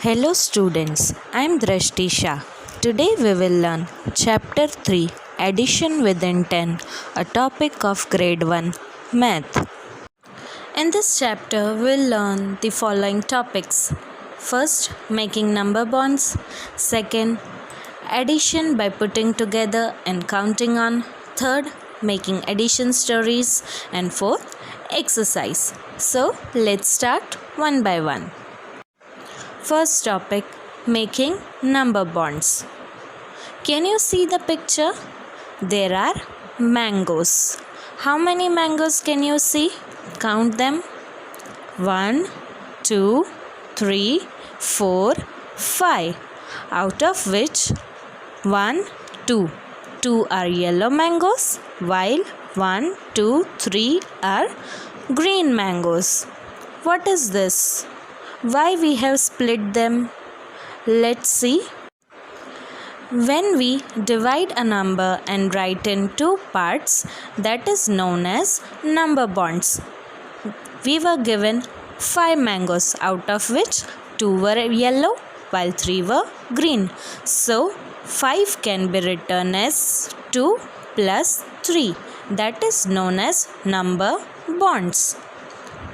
Hello students, I am Drashti Shah. Today we will learn Chapter 3 Addition within 10, a topic of Grade 1 Math. In this chapter we will learn the following topics. First, making number bonds. Second, addition by putting together and counting on. Third, making addition stories. And fourth, exercise. So let's start one by one. First topic, making number bonds. Can you see the picture? There are mangoes. How many mangoes can you see? Count them. 1, 2, 3, 4, 5. Out of which 1, 2. 2 are yellow mangoes while 1, 2, 3 are green mangoes. What is this? Why we have split them? Let's see. When we divide a number and write in two parts, that is known as number bonds. We were given 5 mangoes, out of which 2 were yellow while 3 were green. So 5 can be written as 2 plus 3. That is known as number bonds.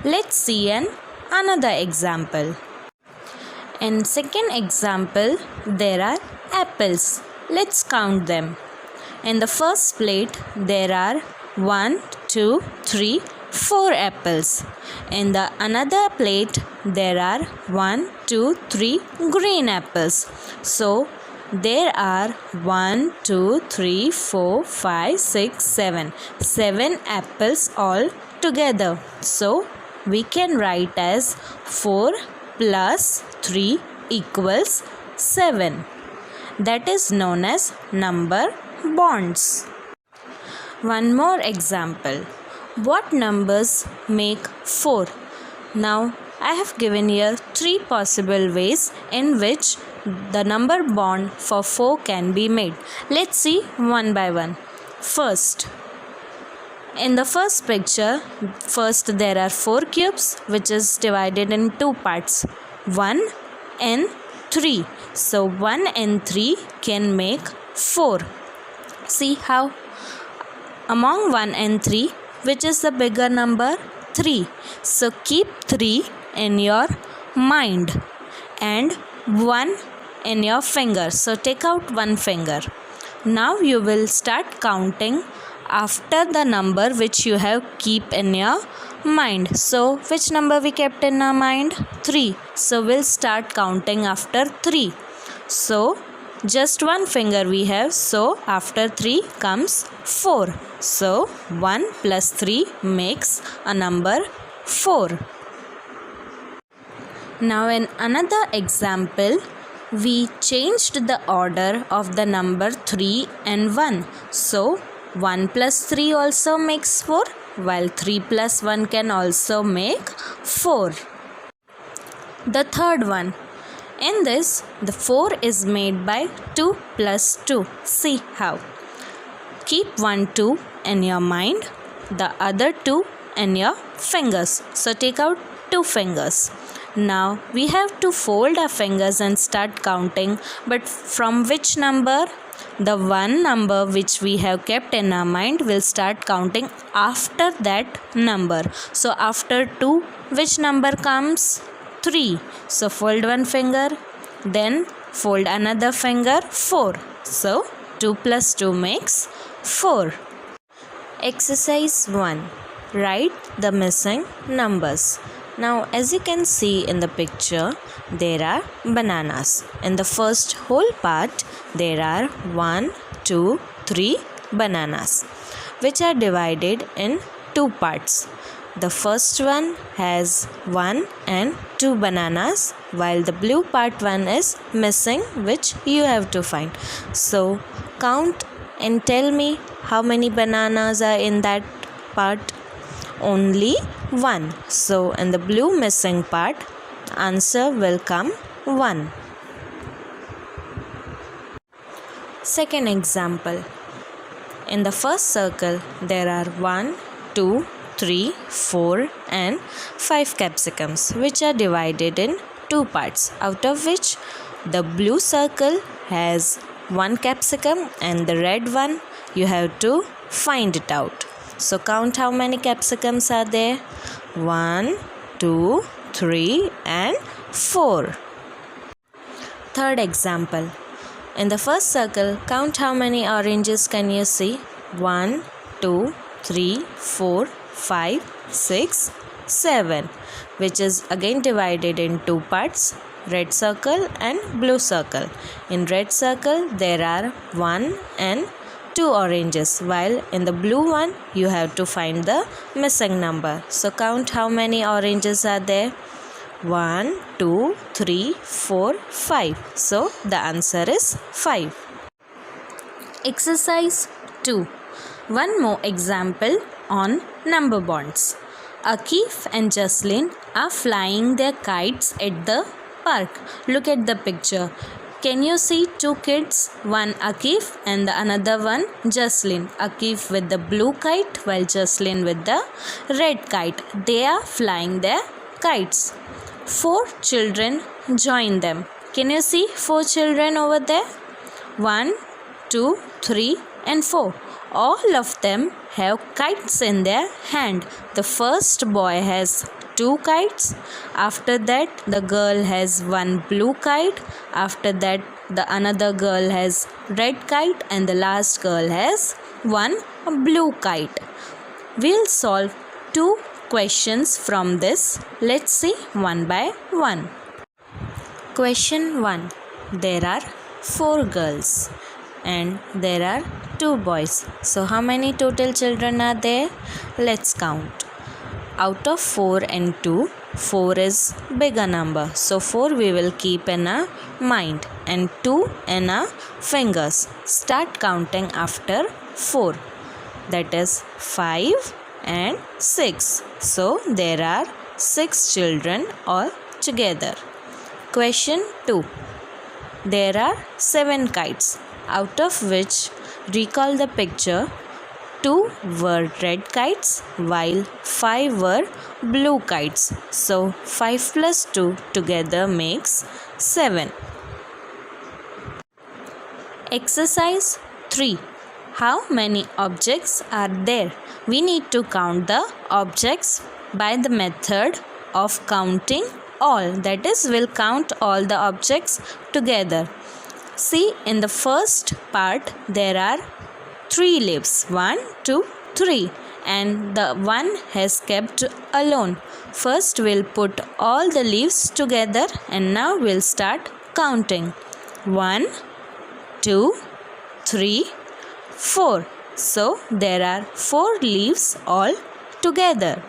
Let's see another example. In second example, there are apples. Let's count them. In the first plate, there are 1, 2, 3, 4 apples. In the another plate, there are 1, 2, 3 green apples. So, there are 1, 2, 3, 4, 5, 6, 7. 7 apples all together. So, we can write as 4 plus 3 equals 7. That is known as number bonds. One more example. What numbers make 4? Now, I have given here 3 possible ways in which the number bond for 4 can be made. Let's see one by one. First, in the first picture, first there are 4 cubes which is divided in 2 parts, 1 and 3. So 1 and 3 can make 4. See how? Among 1 and 3, which is the bigger number? 3. So keep 3 in your mind and 1 in your finger. So take out 1 finger. Now you will start counting after the number which you have keep in your mind. So which number we kept in our mind? 3. So we'll start counting after 3. So just 1 finger we have. So after 3 comes 4. So 1 plus 3 makes a number 4. Now in another example, we changed the order of the number 3 and 1. So 1 plus 3 also makes 4, while 3 plus 1 can also make 4. The third one. In this, the 4 is made by 2 plus 2. See how? Keep 1 2 in your mind, the other 2 in your fingers. So take out 2 fingers. Now we have to fold our fingers and start counting, but from which number? The one number which we have kept in our mind will start counting after that number. So after 2, which number comes? 3. So fold 1 finger, then fold another finger, 4. So 2 plus 2 makes 4. Exercise 1. Write the missing numbers. Now as you can see in the picture, there are bananas. In the first whole part, there are 1, 2, 3 bananas which are divided in 2 parts. The first one has 1 and 2 bananas, while the blue part one is missing, which you have to find. So count and tell me how many bananas are in that part. Only 1. So in the blue missing part, answer will come 1. Second example. In the first circle, there are 1, 2, 3, 4 and 5 capsicums which are divided in two parts, out of which the blue circle has one capsicum and the red one you have to find it out. So count how many capsicums are there. 1, 2, 3 and 4. Third example. In the first circle, count how many oranges can you see. 1, 2, 3, 4, 5, 6, 7, which is again divided in two parts, red circle and blue circle. In red circle there are 1 and 2 oranges, while in the blue one you have to find the missing number. So count how many oranges are there. 1, 2, 3, 4, 5. So the answer is 5. Exercise 2. One more example on number bonds. Akif and Jaslin are flying their kites at the park. Look at the picture. Can you see two kids? One Akif and the another one Jaslin. Akif with the blue kite while Jaslin with the red kite. They are flying their kites. 4 children join them. Can you see 4 children over there? 1, 2, 3 and 4. All of them have kites in their hand. The first boy has 2 kites. After that the girl has one blue kite. After that the another girl has red kite and the last girl has one blue kite. We'll solve 2 questions from this. Let's see one by one. Question 1. There are 4 girls and there are 2 boys. So how many total children are there? Let's count. Out of 4 and 2, 4 is bigger number. So 4 we will keep in our mind and 2 in our fingers. Start counting after 4. That is 5 and 6. So there are 6 children all together. Question 2. There are 7 kites, out of which, recall the picture, 2 were red kites while 5 were blue kites. So 5 plus 2 together makes 7. Exercise 3. How many objects are there? We need to count the objects by the method of counting all. That is, we'll count all the objects together. See, in the first part there are 3 leaves. 1, 2, 3. And the one has kept alone. First we'll put all the leaves together and now we'll start counting. 1, 2, 3, 4. So there are 4 leaves all together.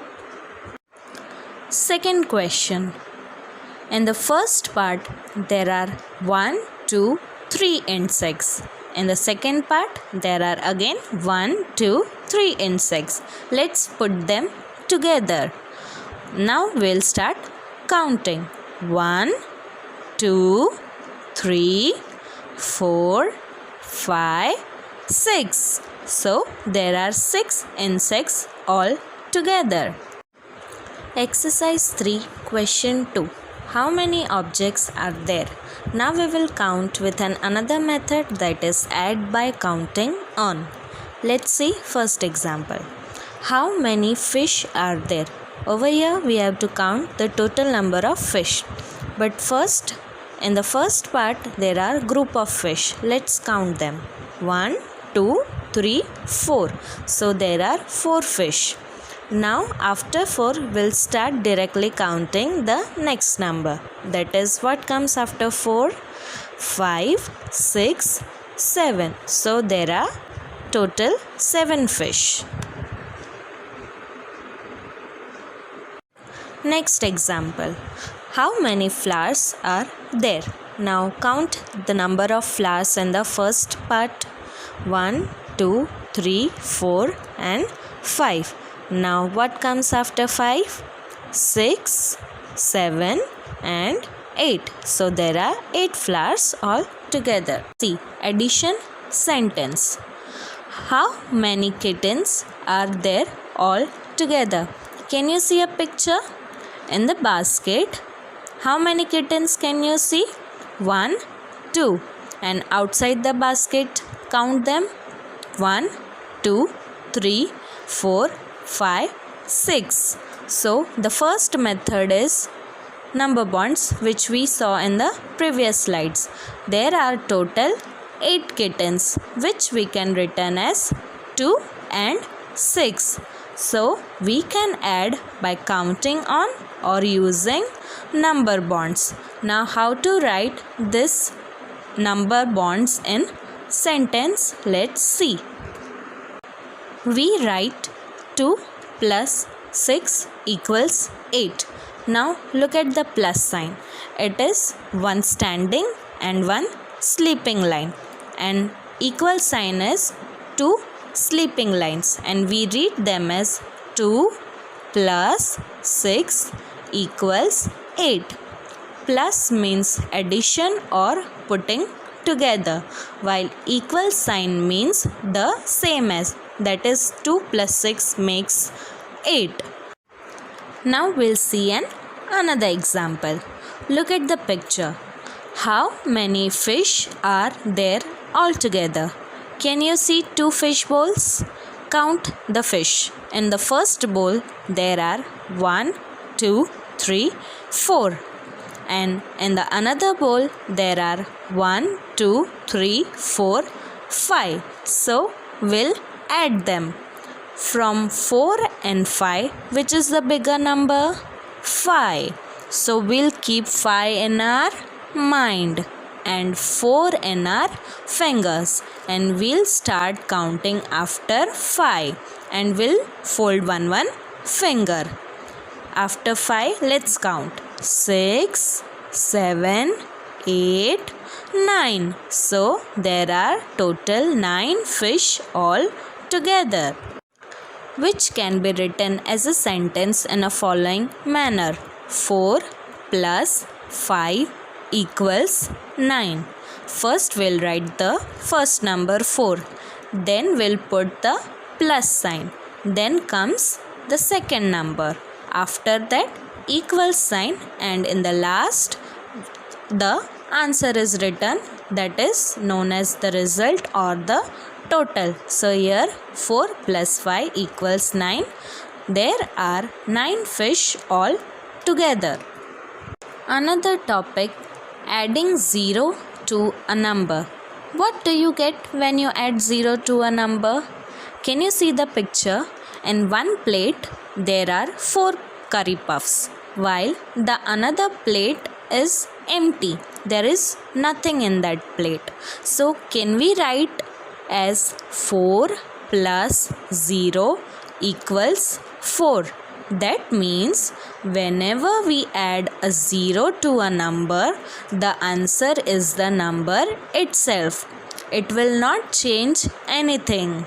Second question. In the first part there are 1, 2, 3 insects. In the second part there are again 1, 2, 3 insects. Let's put them together. Now we'll start counting. 1, 2, 3, 4, 5, 6. So there are 6 insects all together. Exercise 3, question 2. How many objects are there? Now we will count with another method, that is add by counting on. Let's see first example. How many fish are there? Over here we have to count the total number of fish. But first, in the first part there are group of fish. Let's count them. 1, 2, 3, 4. So there are 4 fish. Now after 4 we'll start directly counting the next number. That is, what comes after 4? 5, 6, 7. So there are total 7 fish. Next example. How many flowers are there? Now count the number of flowers in the first part. 1, 2, 3, 4 and 5. Now what comes after 5? 6, 7 and 8. So there are 8 flowers all together. See, addition sentence. How many kittens are there all together? Can you see a picture? In the basket How many kittens can you see? 1, 2. And outside the basket, count them. 1, 2, 3, 4, 5, 6. So the first method is number bonds, which we saw in the previous slides. There are total 8 kittens, which we can written as 2 and 6. So we can add by counting on or using number bonds. Now how to write this number bonds in sentence? Let's see. We write 2 plus 6 equals 8. Now look at the plus sign. It is one standing and one sleeping line, and equal sign is two sleeping lines, and we read them as 2 plus 6 equals 8. Plus means addition or putting together, while equal sign means the same as, that is 2 plus 6 makes 8. Now we'll see another example. Look at the picture. How many fish are there altogether? Can you see 2 fish bowls? Count the fish. In the first bowl there are 1, 2, 3, 4. And in the another bowl there are 1, 2, 3, 4, 5. So we'll add them. From 4 and 5, which is the bigger number? 5. So we'll keep 5 in our mind and 4 in our fingers, and we'll start counting after 5, and we'll fold one finger. After 5, let's count 6, 7, 8, 9. So there are total 9 fish all together, which can be written as a sentence in a following manner. 4 plus 5 equals 9. First we'll write the first number 4. Then we'll put the plus sign. Then comes the second number. After that, equal sign, and in the last the answer is written, that is known as the result or the total. So here 4 plus 5 equals 9. There are 9 fish all together. Another topic, adding 0 to a number. What do you get when you add 0 to a number? Can you see the picture? In one plate there are 4 curry puffs, while the another plate is empty. There is nothing in that plate. So can we write as 4 plus 0 equals 4? That means whenever we add a 0 to a number, the answer is the number itself. It will not change anything.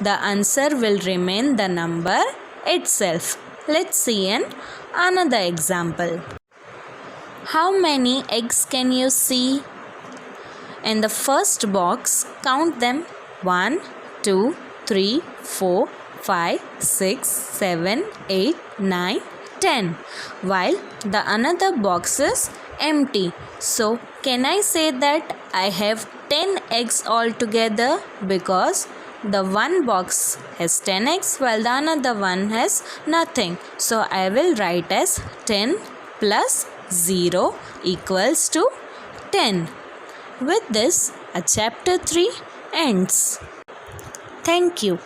The answer will remain the number itself. Let's see another example. How many eggs can you see? In the first box, count them. 1, 2, 3, 4, 5, 6, 7, 8, 9, 10. While the another box is empty. So can I say that I have 10 eggs altogether? Because the one box has 10 eggs while the another one has nothing. So I will write as 10 plus 0 equals to 10. With this, a chapter 3 ends. Thank you.